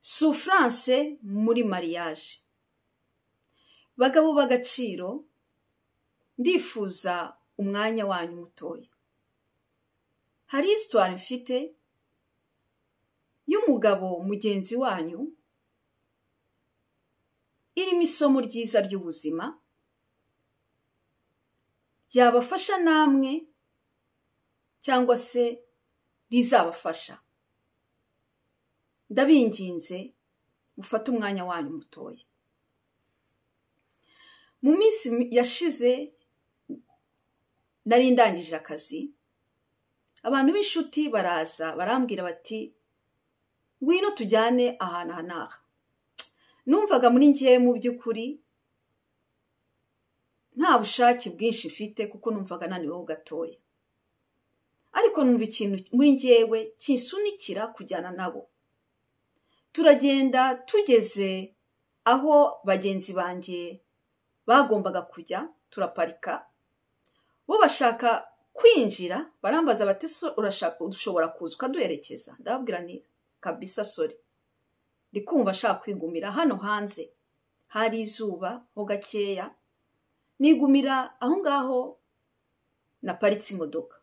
souffrance muri mariage. Bagabo b'agaciro, ndifuza umwanya wanyu mutoya. Hari histoire mfite y'umugabo mugenzi wanyu irimo isomo ryiza ry'ubuzima yabafasha namwe cyangwa se rizabafasha. Ndabinginze mufate umwanya wanyu mutoya. Mu minsi yashize nari ndangije akazi, abantu b'inshuti baraza barambwira bati ngwino tujyane ahantu hanaha. Numvaga muri ngiye mu by'ukuri nta bushake bwinshi mfite kuko numvaga naniweho gatoya, ariko numva ikintu muri ngiyewe kinsunikira kujyana nabo. Turagenda, tugeze aho bagenzi banjye bagombaga kujya, turaparika. Bo bashaka kwinjira, barambaza bati ushobora kuza ukaduherekeza? Ndababwira nti kabisa sorry, ndikumva ashaka kwigumira hano hanze. Hari izuba ho gakeya, nigumira aho ngaho naparitse imodoka.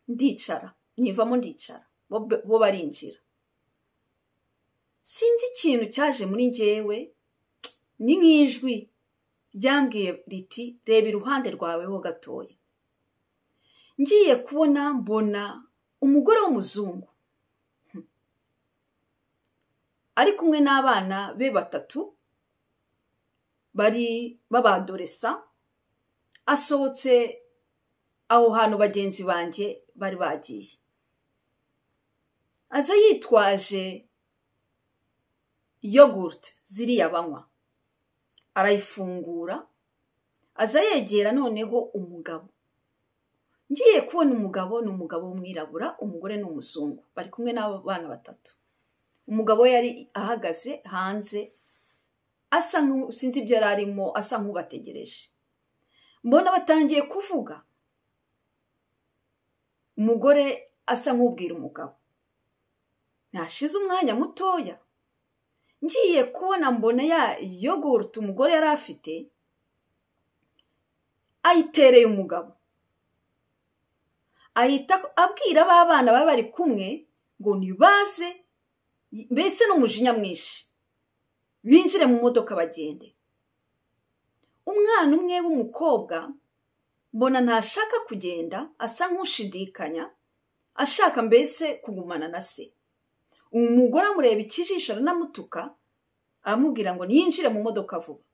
Ndicara, nyivamo ndicara, bo barinjira. Sinzi ikintu cyaje muri ngewe, ni nk'ijwi ryambwiye riti reba iruhande rwawe ho gatoya. Ngiye kubona mbona umugore w'umuzungu ari kumwe n'abana be 3 bari babadoresa, asohotse aho hantu bagenzi banjye bari bagiye. Aza yitwaje yogurt ziriya banywa, arayifungura, aza yegera noneho umugabo. Ngiye kubona umugabo ni umugabo w'umwirabura, umugore ni umuzungu, bari kumwe n'abana 3. Umugabo yari ahagaze hanze asa sinzi ibyo yararimo, asa nk'ubategereje. Mbona batangiye kuvuga, umugore asa nk'ubwira umugabo. Nashize umwanya mutoya, ngiye kubona mbona ya yogurt umugore yari afite ayitereye umugabo. Ahita abwira abana baba bari kumwe ngo nibaze, mbese n'umujinya mwinshi, binjire mu modoka bagende. Umwana umwe w'umukobwa mbona ntashaka kugenda, asa nk'ushidikanya, ashaka mbese kugumana na se. Umugore amureba ikijisho aranamutuka, aramubwira ngo niyinjire mu modoka vuba.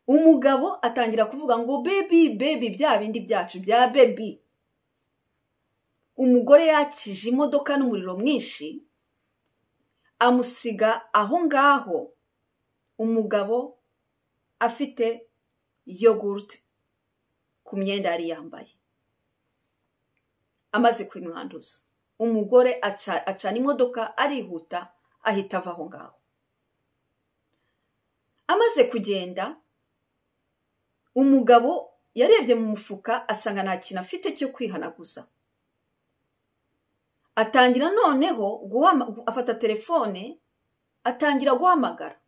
Umugabo atangira kuvuga ngo baby baby, bya bindi byacu bya baby. Umugore yakije imodoka n'umuriro mwinshi, amusiga aho ngaho, umugabo afite yogurt ku myenda yari yambaye. Amaze kwimwanduza, umugore acana imodoka arihuta, ahita ava aho ngaho. Amaze kugenda, umugabo yarebye mu mufuka asanga nta kintu afite cyo kwihanaguza. Atangira noneho afata telefone, atangira guhamagara.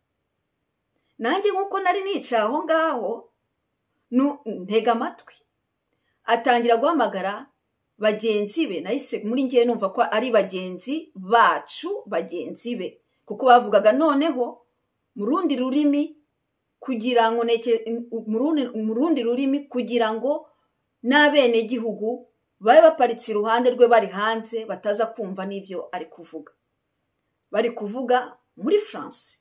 Nanjye nkuko nari nicaye aho ngaho ntega amatwi. Atangira guhamagara bagenzi be, nahise muri ngiye numva ko ari bagenzi bacu, bagenzi be, kuko bavugaga noneho mu rundi rurimi kugira ngo mu rundi rurimi kugira ngo n'abene gihugu babe baparitse iruhande rwe bari hanze bataza kumva n'ibyo ari kuvuga. Bari kuvuga muri France.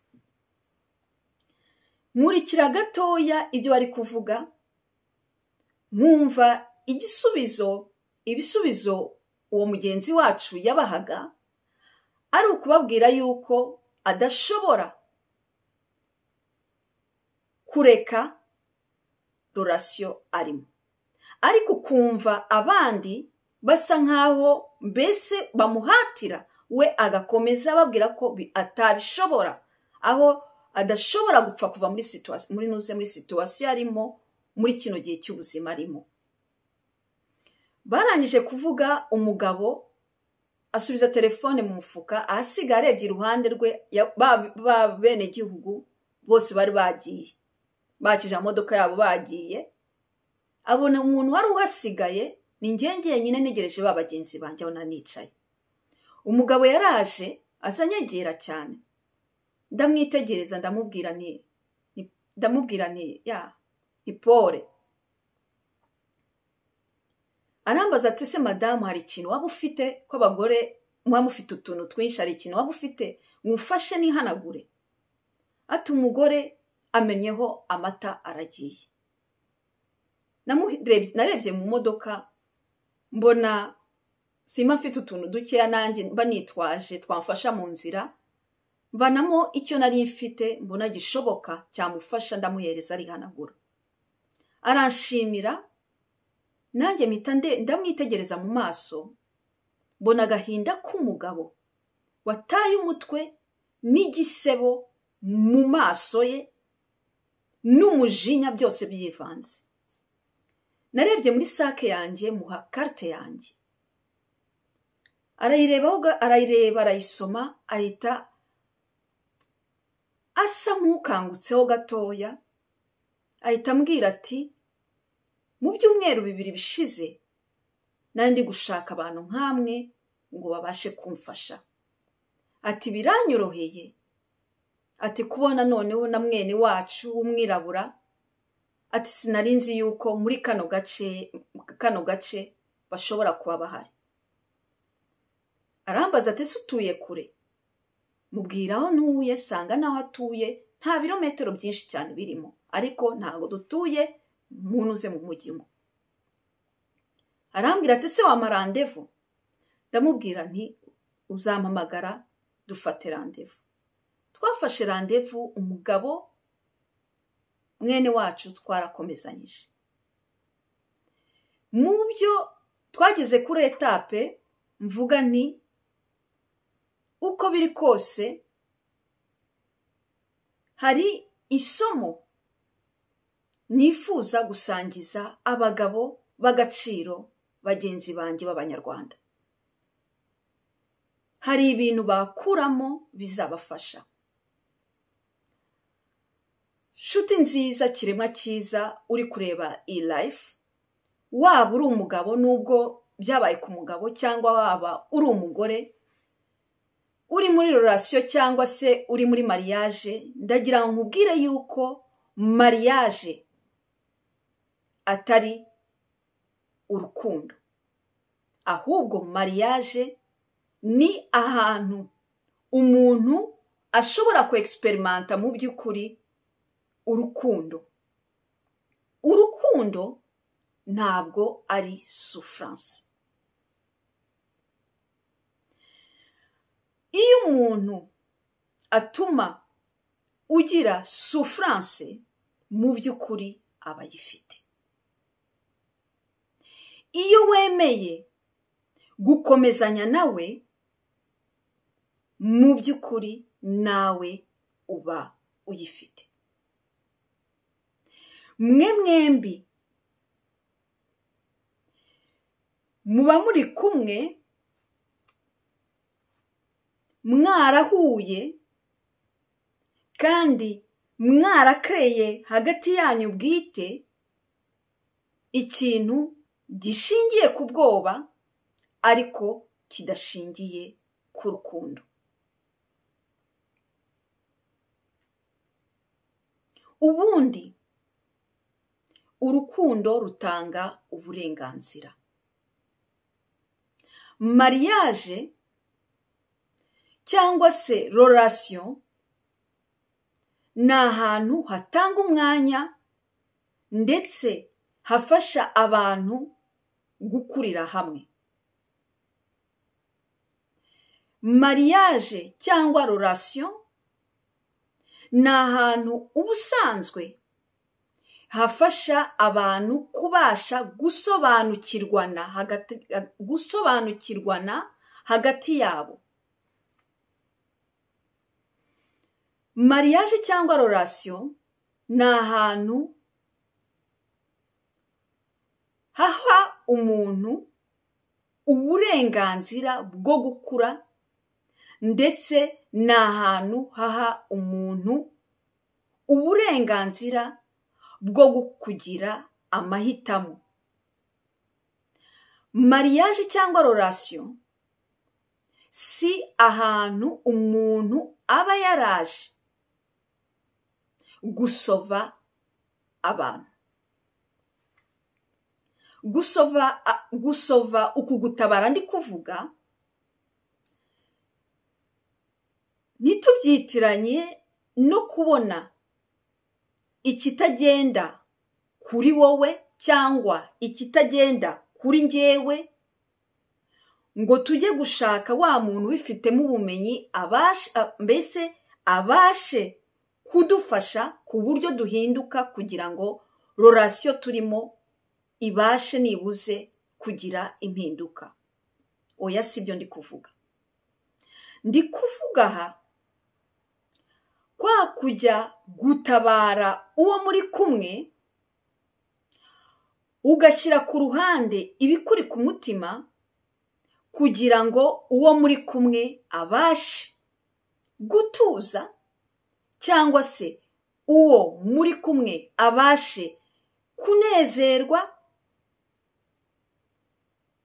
Nkurikira gatoya ibyo bari kuvuga, mwumva ibisubizo uwo mugenzi wacu yabahaga ari ukubabwira yuko adashobora kureka relation arimo. Ariko kumva abandi basa nkaho mbese bamuhatira, we agakomeza babwira ko atabishobora, aho adashobora gupfa kuva muri situation arimo muri kino gihe cy'ubuzima arimo. Barangije kuvuga, umugabo asubiza telefone mu mufuka, ahasiga arebye iruhande rwe ba bene gihugu bose bari bagiye, bakije imodoka yabo bagiye. Abona umuntu wari uhasigaye, ni njye nyine ntegereje ba bagenzi banjye aho nanicaye. Umugabo yaraje asanyegera cyane, ndamwitegereza ndamubwira nti ya ipore. Arambaza ati se madamu, hari ikintu waba ufite ko abagore muba mufite utuntu twinshi, hari ikintu waba ufite mufashe nihanagure? Ati umugore amenyeho amata aragiye. Narebye mu modoka mbona sima mfite utuntu dukeya nanjye mba nitwaje twamfasha mu nzira, mvanamo icyo nari mfite mbona gishoboka cyamufasha, ndamuhereza arihanagura. Aranshimira, nanjye mpita ndamwitegereza mu maso, mbona agahinda k'umugabo wataye umutwe n'igisebo mu maso ye n'umujinya byose byivanze. Narebye muri sake yanjye muha carte yanjye, arayireba arayisoma, ahita asa nk'ukangutseho gatoya, ahita ambwira ati mu byumweru 2 bishize nandi gushaka abantu nkamwe ngo babashe kumfasha. Ati biranyoroheye, ati kubona noneho na mwene wacu w'umwirabura, ati sinarinzi yuko muri kano gace bashobora kuba bahari. Arambaza ati sutuye kure? Mubwira aho ntuye, sanga naho atuye nta birometero byinshi cyane birimo, ariko ntago dutuye munuze mu mujyi umwe. Arambwira ati se wama randevu? Ndamubwira nti uzampamagara dufate randevu. Twafashe randevu, umugabo mwene wacu twarakomezanyije. Mu byo twageze kuri etape mvuga nti uko biri kose hari isomo nifuza gusangiza abagabo b'agaciro bagenzi banjye b'Abanyarwanda. Hari ibintu bakuramo bizabafasha. Shuti nziza, kiremwa cyiza uri kureba iyi life, waba uri umugabo nubwo byabaye ku mugabo, cyangwa waba uri umugore uri muri relation cyangwa se uri muri mariage, ndagira ngo nkubwire yuko mariage atari urukundo, ahubwo mariage ni ahantu umuntu ashobora kuexperimenta mu by'ukuri urukundo. Urukundo ntabwo ari souffrance. Iyo umuntu atuma ugira souffrance, mu by'ukuri aba yifite. Iyo wemeye gukomezanya nawe, mu by'ukuri nawe uba uyifite. Mwembi muba muri kumwe, mwarahuye kandi mwarakreye hagati yanyu bwite ikintu gishingiye ku bwoba ariko kidashingiye ku rukundo. Ubundi urukundo rutanga uburenganzira. Mariage cyangwa se relation ni ahantu hatanga umwanya ndetse hafasha abantu gukurira hamwe. Mariage cyangwa relation ni ahantu ubusanzwe hafasha abantu kubasha gusobanukirwana hagati yabo. Mariage cyangwa relation ni ahantu haha umuntu uburenganzira bwo gukura, ndetse ni ahantu haha umuntu uburenganzira bwo kugira amahitamo. Mariage cyangwa relation si ahantu umuntu aba yaraje gusova abantu. Gusova uku gutabara ndi kuvuga ntitubyitiranye no kubona ikitagenda kuri wowe cyangwa ikitagenda kuri njyewe ngo tujye gushaka wa muntu ubifitemo ubumenyi mbese abashe kudufasha ku buryo duhinduka kugira ngo relation turimo ibashe nibuze kugira impinduka. Oya, sibyo ndi kuvuga. Ndi kuvuga aha kwa kujya gutabara uwo muri kumwe, ugashyira ku ruhande ibikuri ku mutima kugira ngo uwo muri kumwe abashe gutuza, cyangwa se uwo muri kumwe abashe kunezerwa,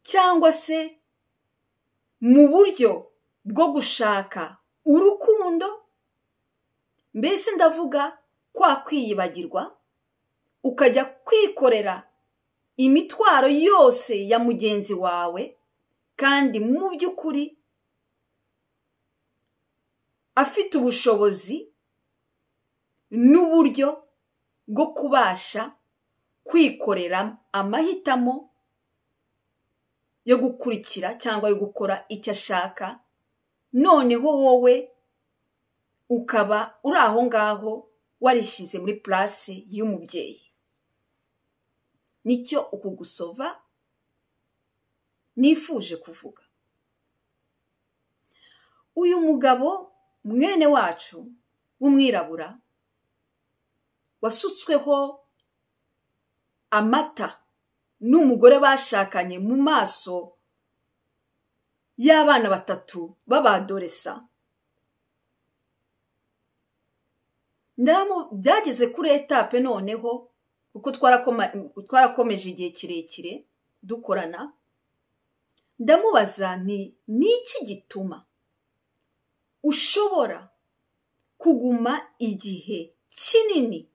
cyangwa se mu buryo bwo gushaka urukundo. Mbese ndavuga kwa kwiyibagirwa ukajya kwikorera imitwaro yose ya mugenzi wawe, kandi mu by'ukuri afite ubushobozi n'uburyo bwo kubasha kwikorera amahitamo yo gukurikira cyangwa yo gukora icyo ashaka, noneho wowe ukaba uri aho ngaho warishyize muri place y'umubyeyi. Nicyo uku gusova nifuje kuvuga. Uyu mugabo mwene wacu w'umwirabura wasutsweho amata n'umugore bashakanye mu maso y'abana 3 b'abadoresa, byageze kuri etape noneho kuko twarakomeje igihe kirekire dukorana. Ndamubaza nti niki gituma ushobora kuguma igihe kinini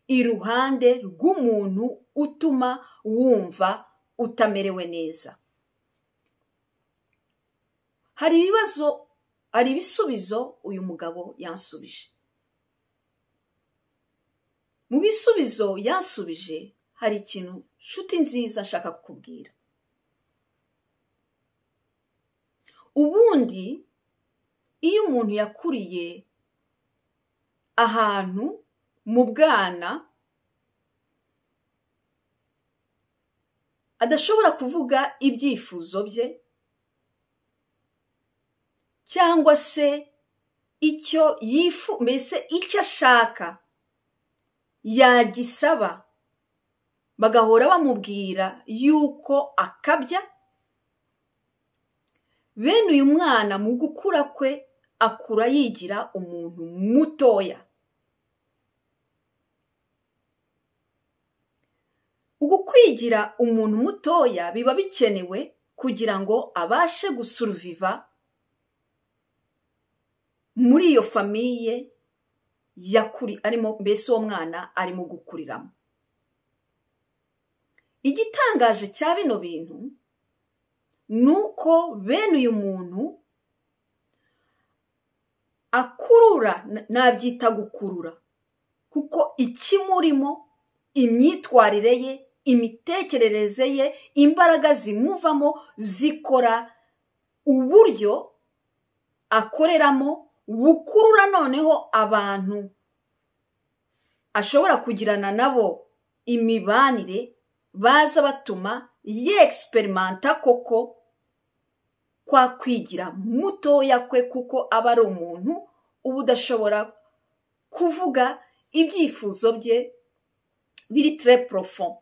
iruhande rw'umuntu utuma wumva utamerewe neza? Hari ibisubizo uyu mugabo yansubije. Mu bisubizo yansubije hari ikintu nshuti nziza nshaka kukubwira. Ubundi iyo umuntu yakuriye ahantu mu bwana adashobora kuvuga ibyifuzo bye, cyangwa se mbese icyo ashaka yagisaba, bagahora bamubwira yuko akabya, bene uyu mwana mu gukura kwe akura yigira umuntu mutoya. Uku kwigira umuntu mutoya biba bikenewe kugira ngo abashe gusurviva muri iyo famiye arimo, mbese uwo mwana arimo gukuriramo. Igitangaje cya bino bintu nuko bene uyu muntu akurura, nabyita gukurura, kuko ikimurimo, imyitwarire ye, imitekerereze ye, imbaraga zimuvamo zikora uburyo akoreramo bukurura noneho abantu ashobora kugirana nabo imibanire, baza batuma yeexperimenta koko kwa kwigira mutoya kwe, kuko aba ari umuntu uba udashobora kuvuga ibyifuzo bye biri très profond.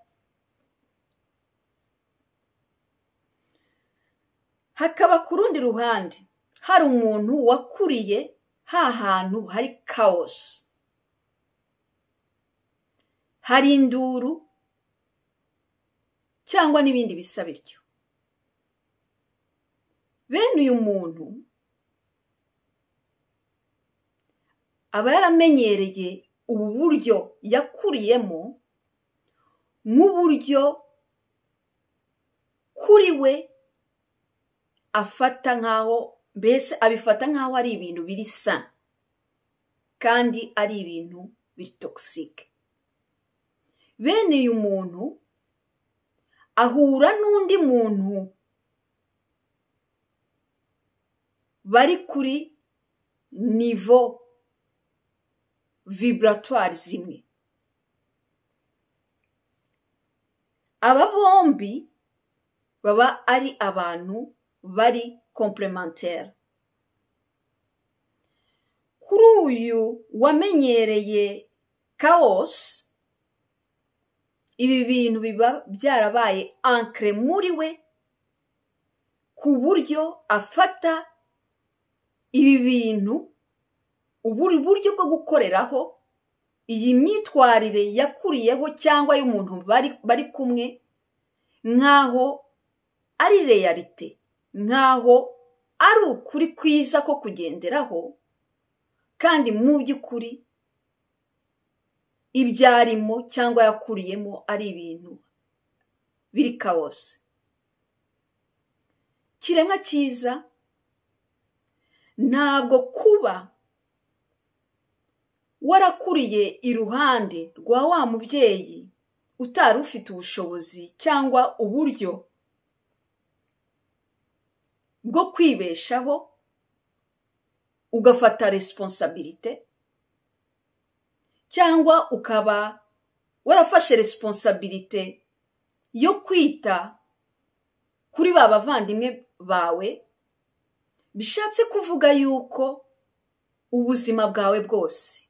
hakaba ku rundi ruhande hari umuntu wakuriye hantu hari chaos, hari induru cyangwa n'ibindi bisa bityo. Bene uyu muntu aba yaramenyereye ubu buryo yakuriyemo nk'uburyo kuri we afata nk'aho mbese abifata nk'aho ari ibintu biri sa kandi ari ibintu biri toxique. Bene uyu muntu ahura n'undi muntu bari kuri niveau vibratoire zimwe. Aba bombi baba ari abantu bari complémentaire. Kuri uyu wamenyereye chaos, ibi bintu biba byarabaye ancré muri we ku buryo afata ibi bintu uburi buryo bwo gukoreraho iyi myitwarire yakuriyeho cyangwa y'umuntu bari kumwe nk'aho ari realite, nk'aho ari ukuri kwiza ko kugenderaho, kandi mu by'ukuri ibyarimo cyangwa yakuriyemo ari ibintu biri chaos. Kiremwa cyiza, ntabwo kuba warakuriye iruhande rwa wa mubyeyi utari ufite ubushobozi cyangwa uburyo bwo kwibeshaho ugafata responsabilité, cyangwa ukaba warafashe responsabilité yo kwita kuri ba bavandimwe bawe, bishatse kuvuga yuko ubuzima bwawe bwose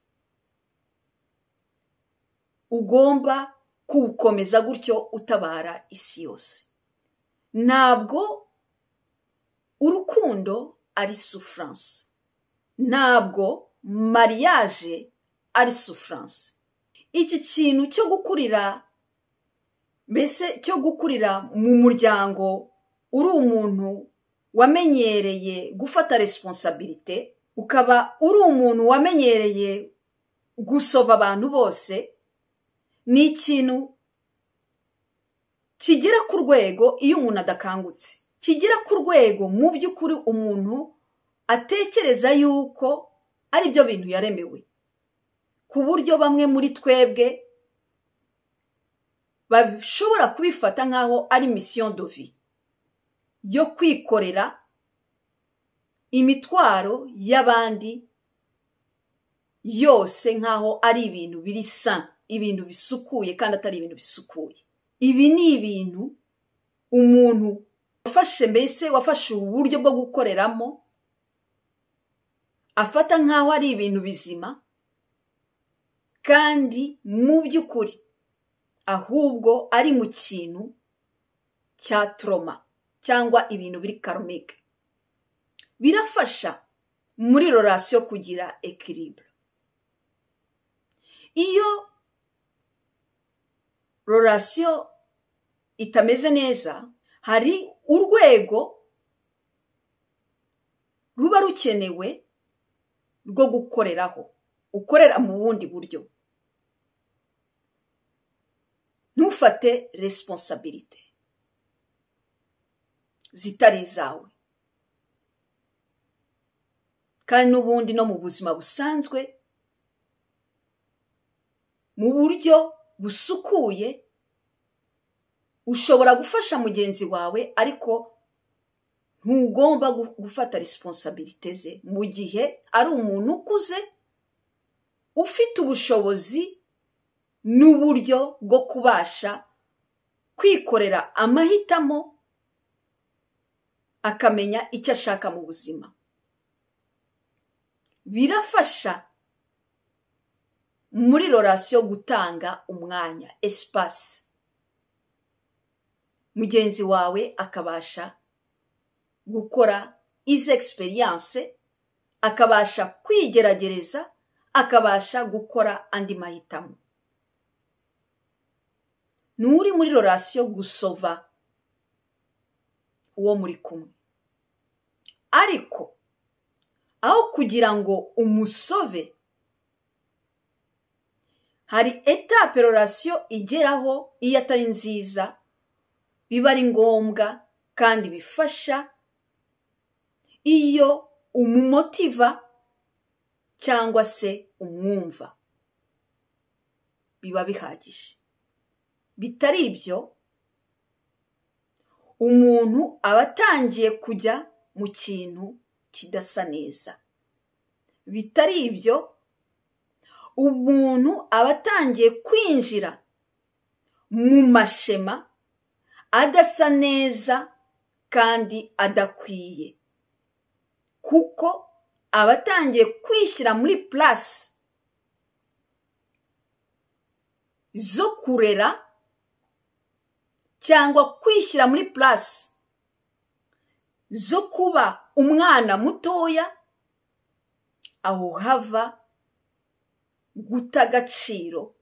ugomba kubukomeza gutyo utabara isi yose. Ntabwo urukundo ari souffrance, ntabwo mariage ari souffrance. Iki kintu cyo gukurira, mbese cyo gukurira mu muryango uri umuntu wamenyereye gufata responsabilité, ukaba uri umuntu wamenyereye gusova abantu bose, ni ikintu kigera ku rwego iyo umuntu adakangutse, kigera ku rwego mu by'ukuri umuntu atekereza yuko ari byo bintu yaremewe, ku buryo bamwe muri twebwe bashobora kubifata nk'aho ari mission de vie yo kwikorera imitwaro y'abandi yose nk'aho ari ibintu biri sain, ibintu bisukuye kandi atari ibintu bisukuye. Ibi ni ibintu umuntu wafashe uburyo bwo gukoreramo afata nk'aho ari ibintu bizima, kandi mu by'ukuri ahubwo ari mu kintu cya trauma cyangwa ibintu biri karmique. Birafasha muri relation kugira équilibre. Iyo relation itameze neza, hari urwego ruba rukenewe rwo gukoreraho, ukorera mu bundi buryo. Ntufate responsabilité zitari zawe. Kandi n'ubundi no mu buzima busanzwe, mu buryo busukuye, ushobora gufasha mugenzi wawe, ariko ntugomba gufata responsabilité ze mu gihe ari umuntu ukuze ufite ubushobozi n'uburyo bwo kubasha kwikorera amahitamo, akamenya icyo ashaka mu buzima. Birafasha muri relation gutanga umwanya, espace, mugenzi wawe akabasha gukora izi experience, akabasha kwigeragereza, akabasha gukora andi mahitamo. Nuri muri relation gusova uwo muri kumwe, ariko aho kugira ngo umusove, hari etape relation igeraho iyo atari nziza, biba ari ngombwa kandi bifasha iyo umumotiva cyangwa se umwumva, biba bihagije. Bitari ibyo, umuntu aba atangiye kujya mu kintu kidasa neza. Bitari ibyo, umuntu aba atangiye kwinjira mu mashema adasa neza kandi adakwiye, kuko aba atangiye kwishyira muri place zo kurera cyangwa kwishyira muri place zo kuba umwana mutoya, aho hava guta agaciro,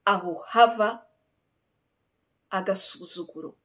aho hava agasuzuguro.